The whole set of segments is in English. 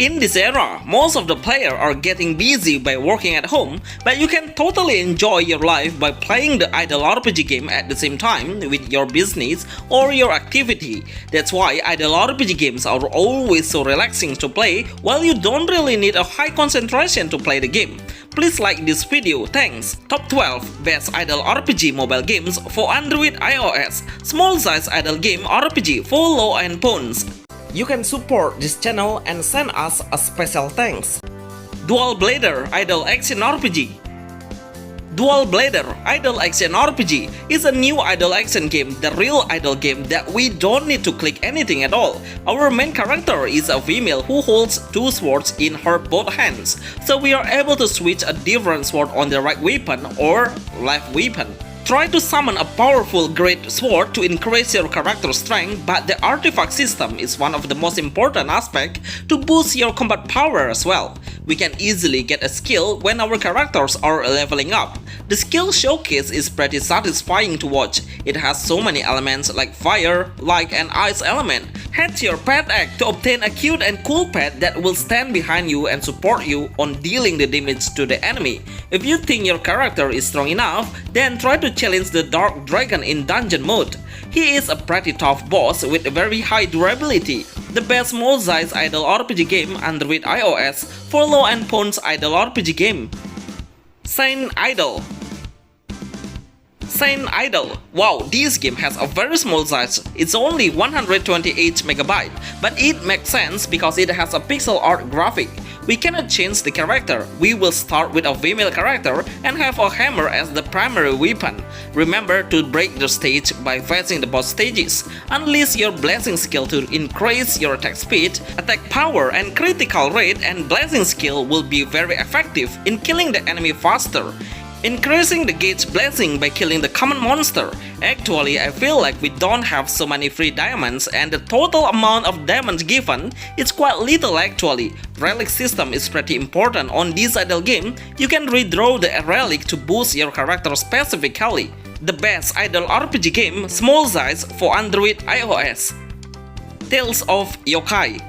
In this era, most of the players are getting busy by working at home, but you can totally enjoy your life by playing the idle RPG game at the same time with your business or your activity. That's why idle RPG games are always so relaxing to play, while you don't really need a high concentration to play the game. Please like this video, thanks! Top 12 Best Idle RPG Mobile Games for Android iOS. Small size idle game RPG for low-end phones. You can support this channel and send us a special thanks. Dual Blader Idle Action RPG. Dual Blader Idle Action RPG is a new idle action game, the real idle game that we don't need to click anything at all. Our main character is a female who holds two swords in her both hands, so we are able to switch a different sword on the right weapon or left weapon. Try to summon a powerful great sword to increase your character's strength, but the artifact system is one of the most important aspects to boost your combat power as well. We can easily get a skill when our characters are leveling up. The skill showcase is pretty satisfying to watch. It has so many elements like fire, light and ice element. Head to your pet egg to obtain a cute and cool pet that will stand behind you and support you on dealing the damage to the enemy. If you think your character is strong enough, then try to challenge the Dark Dragon in dungeon mode. He is a pretty tough boss with a very high durability. The best small size idle RPG game Android iOS for low-end phones idle RPG game. Saint Idol. Saint Idol. Wow, this game has a very small size. It's only 128 MB, but it makes sense because it has a pixel art graphic. We cannot change the character. We will start with a female character and have a hammer as the primary weapon. Remember to break the stage by facing the boss stages. Unleash your blessing skill to increase your attack speed, attack power and critical rate, and blessing skill will be very effective in killing the enemy faster. Increasing the gauge blessing by killing the common monster. Actually, I feel like we don't have so many free diamonds and the total amount of diamonds given is quite little actually. Relic system is pretty important on this idle game. You can redraw the relic to boost your character specifically. The best idle RPG game, small size for Android iOS. Tales of Yokai.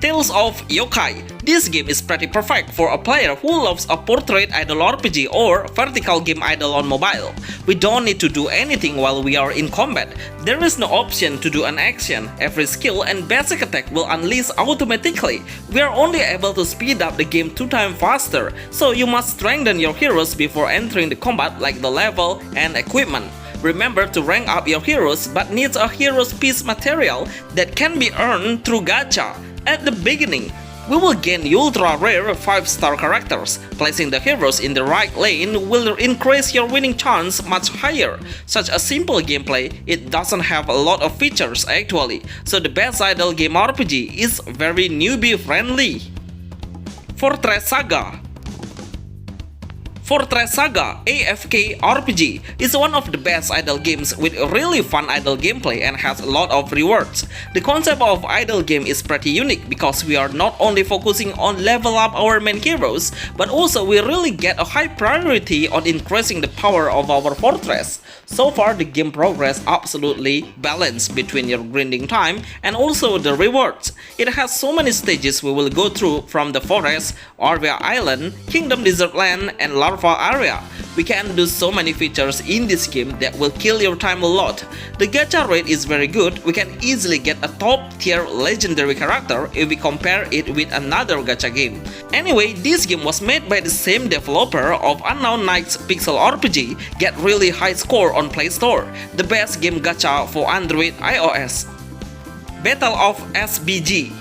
Tales of Yokai. This game is pretty perfect for a player who loves a portrait idle RPG or vertical game idle on mobile. We don't need to do anything while we are in combat. There is no option to do an action. Every skill and basic attack will unleash automatically. We are only able to speed up the game 2 times faster, so you must strengthen your heroes before entering the combat like the level and equipment. Remember to rank up your heroes but needs a hero's piece material that can be earned through gacha. At the beginning, we will gain ultra rare 5-star characters. Placing the heroes in the right lane will increase your winning chance much higher. Such a simple gameplay, it doesn't have a lot of features actually, so the best idle game RPG is very newbie friendly. Fortress Saga. Fortress Saga AFK RPG is one of the best idle games with really fun idle gameplay and has a lot of rewards. The concept of idle game is pretty unique because we are not only focusing on level up our main heroes, but also we really get a high priority on increasing the power of our fortress. So far the game progress absolutely balanced between your grinding time and also the rewards. It has so many stages we will go through, from the forest, Arvia Island, Kingdom Desert Land and Larva area. We can do so many features in this game that will kill your time a lot. The gacha rate is very good. We can easily get a top tier legendary character if we compare it with another gacha game. Anyway, this game was made by the same developer of Unknown Nights Pixel RPG, get really high score on Play Store. The best game gacha for Android iOS. Battle of SBG.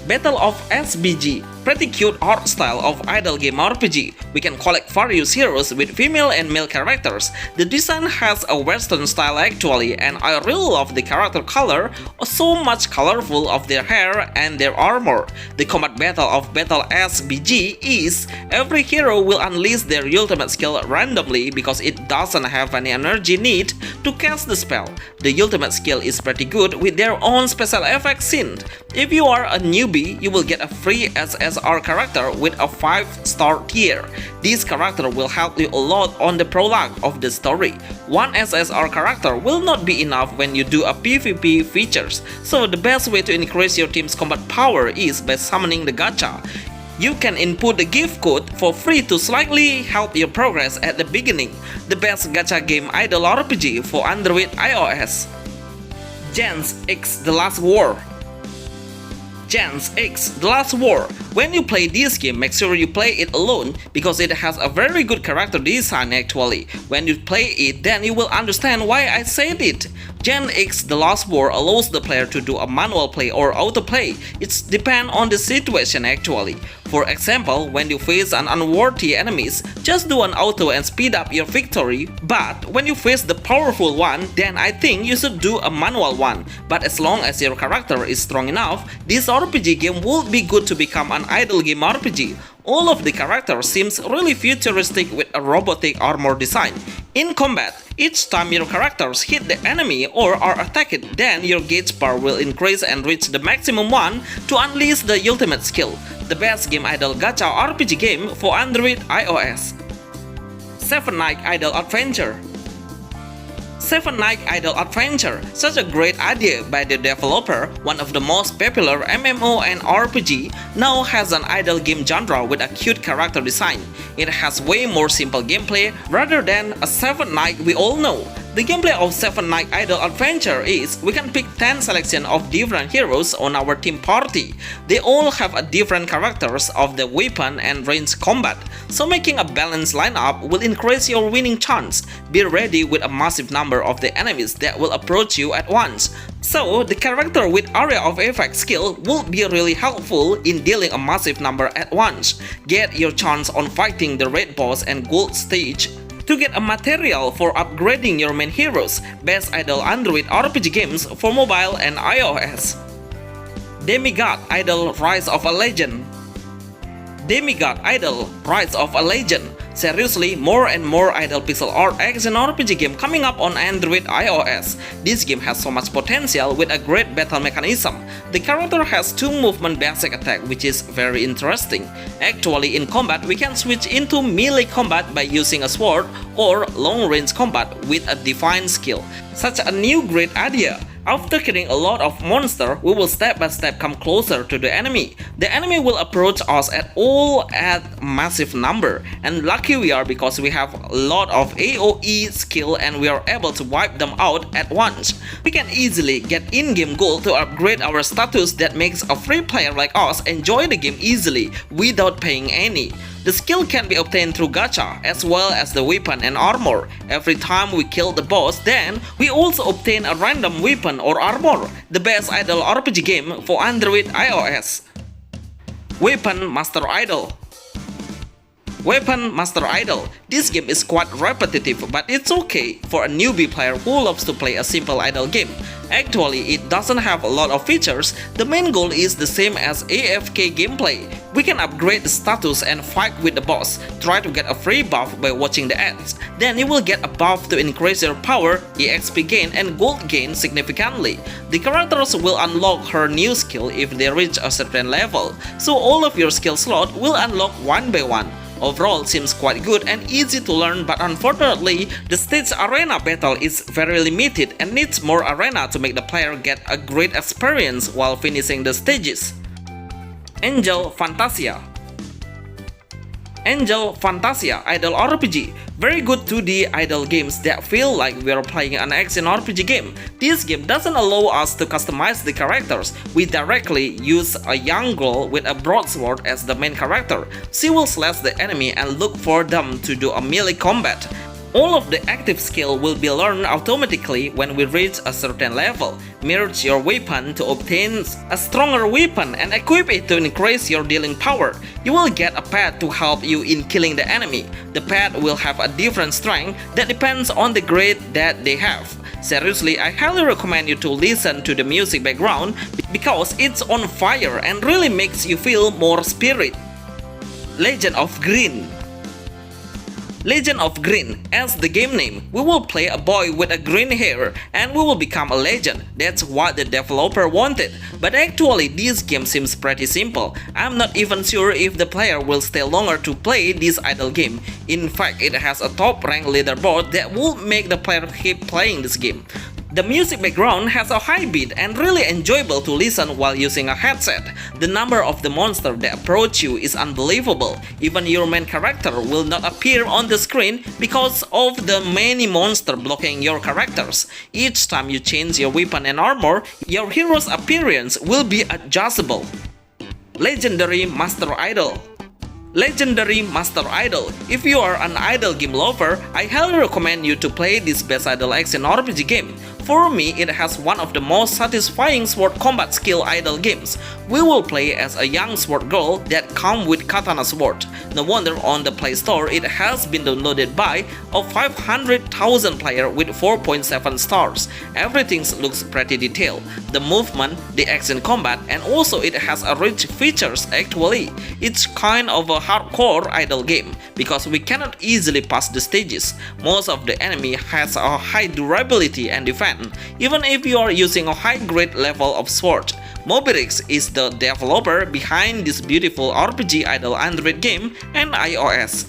Battle of SBG. Pretty cute art style of idle game RPG. We can collect various heroes with female and male characters. The design has a western style actually, and I really love the character color, so much colorful of their hair and their armor. The combat battle of Battle SBG is every hero will unleash their ultimate skill randomly because it doesn't have any energy need to cast the spell. The ultimate skill is pretty good with their own special effects scene. If you are a newbie, you will get a free SS SSR character with a 5-star tier. This character will help you a lot on the prologue of the story. One SSR character will not be enough when you do a PvP features, so the best way to increase your team's combat power is by summoning the gacha. You can input the gift code for free to slightly help your progress at the beginning. The best gacha game idle RPG for Android iOS. Gents X The Last War. Gents X The Last War. When you play this game, make sure you play it alone because it has a very good character design actually. When you play it, then you will understand why I said it. Gents X The Last War allows the player to do a manual play or autoplay. It depends on the situation actually. For example, when you face an unworthy enemies, just do an auto and speed up your victory. But when you face the powerful one, then I think you should do a manual one. But as long as your character is strong enough, this RPG game would be good to become an idle game RPG. All of the characters seems really futuristic with a robotic armor design. In combat, each time your characters hit the enemy or are attacked, then your gauge bar will increase and reach the maximum one to unleash the ultimate skill. The best game idle gacha RPG game for Android iOS. 7 Night Idle Adventure. 7 Night Idle Adventure, such a great idea by the developer, one of the most popular MMORPG, now has an idle game genre with a cute character design. It has way more simple gameplay rather than a 7 Night we all know. The gameplay of 7 Night Idle Adventure is we can pick 10 selection of different heroes on our team party. They all have a different characters of the weapon and range combat, so making a balanced lineup will increase your winning chance. Be ready with a massive number of the enemies that will approach you at once. So the character with area of effect skill will be really helpful in dealing a massive number at once. Get your chance on fighting the raid boss and gold stage to get a material for upgrading your main heroes. Best idle Android RPG games for mobile and iOS. Demigod Idol Rise of a Legend. Demigod Idol Rise of a Legend. Seriously, more and more idle pixel art action RPG game coming up on Android iOS. This game has so much potential with a great battle mechanism. The character has 2 movement basic attack, which is very interesting. Actually, in combat we can switch into melee combat by using a sword or long range combat with a defined skill. Such a new great idea. After killing a lot of monsters, we will step by step come closer to the enemy. The enemy will approach us at massive number, and lucky we are because we have a lot of AoE skill and we are able to wipe them out at once. We can easily get in-game gold to upgrade our status that makes a free player like us enjoy the game easily without paying any. The skill can be obtained through gacha as well as the weapon and armor. Every time we kill the boss, then we also obtain a random weapon or armor. The best idle RPG game for Android iOS. Weapon Master Idol. Weapon Master Idol. This game is quite repetitive, but it's okay for a newbie player who loves to play a simple idle game. Actually, it doesn't have a lot of features. The main goal is the same as AFK gameplay. We can upgrade the status and fight with the boss. Try to get a free buff by watching the ads. Then you will get a buff to increase your power, EXP gain and gold gain significantly. The characters will unlock her new skill if they reach a certain level, so all of your skill slot will unlock one by one. Overall seems quite good and easy to learn, but unfortunately the stage arena battle is very limited and needs more arena to make the player get a great experience while finishing the stages. Angel Fantasia. Angel Fantasia Idle RPG. Very good 2D idle games that feel like we are playing an action RPG game. This game doesn't allow us to customize the characters. We directly use a young girl with a broadsword as the main character. She will slash the enemy and look for them to do a melee combat. All of the active skill will be learned automatically when we reach a certain level. Merge your weapon to obtain a stronger weapon and equip it to increase your dealing power. You will get a pet to help you in killing the enemy. The pet will have a different strength that depends on the grade that they have. Seriously, I highly recommend you to listen to the music background because it's on fire and really makes you feel more spirit. Legend of Green. Legend of Green. As the game name, we will play a boy with a green hair and we will become a legend. That's what the developer wanted. But actually this game seems pretty simple. I'm not even sure if the player will stay longer to play this idle game. In fact, it has a top rank leaderboard that will make the player keep playing this game. The music background has a high beat and really enjoyable to listen while using a headset. The number of the monsters that approach you is unbelievable. Even your main character will not appear on the screen because of the many monsters blocking your characters. Each time you change your weapon and armor, your hero's appearance will be adjustable. Legendary Master Idol. Legendary Master Idol. If you are an idle game lover, I highly recommend you to play this best idle action RPG game. For me, it has one of the most satisfying sword combat skill idle games. We will play as a young sword girl that comes with katana sword. No wonder on the Play Store it has been downloaded by a 500,000 player with 4.7 stars. Everything looks pretty detailed. The movement, the action combat, and also it has a rich features actually. It's kind of a hardcore idle game because we cannot easily pass the stages. Most of the enemy has a high durability and defense, even if you are using a high grade level of sword. Mobirix is the developer behind this beautiful RPG idle Android game and iOS.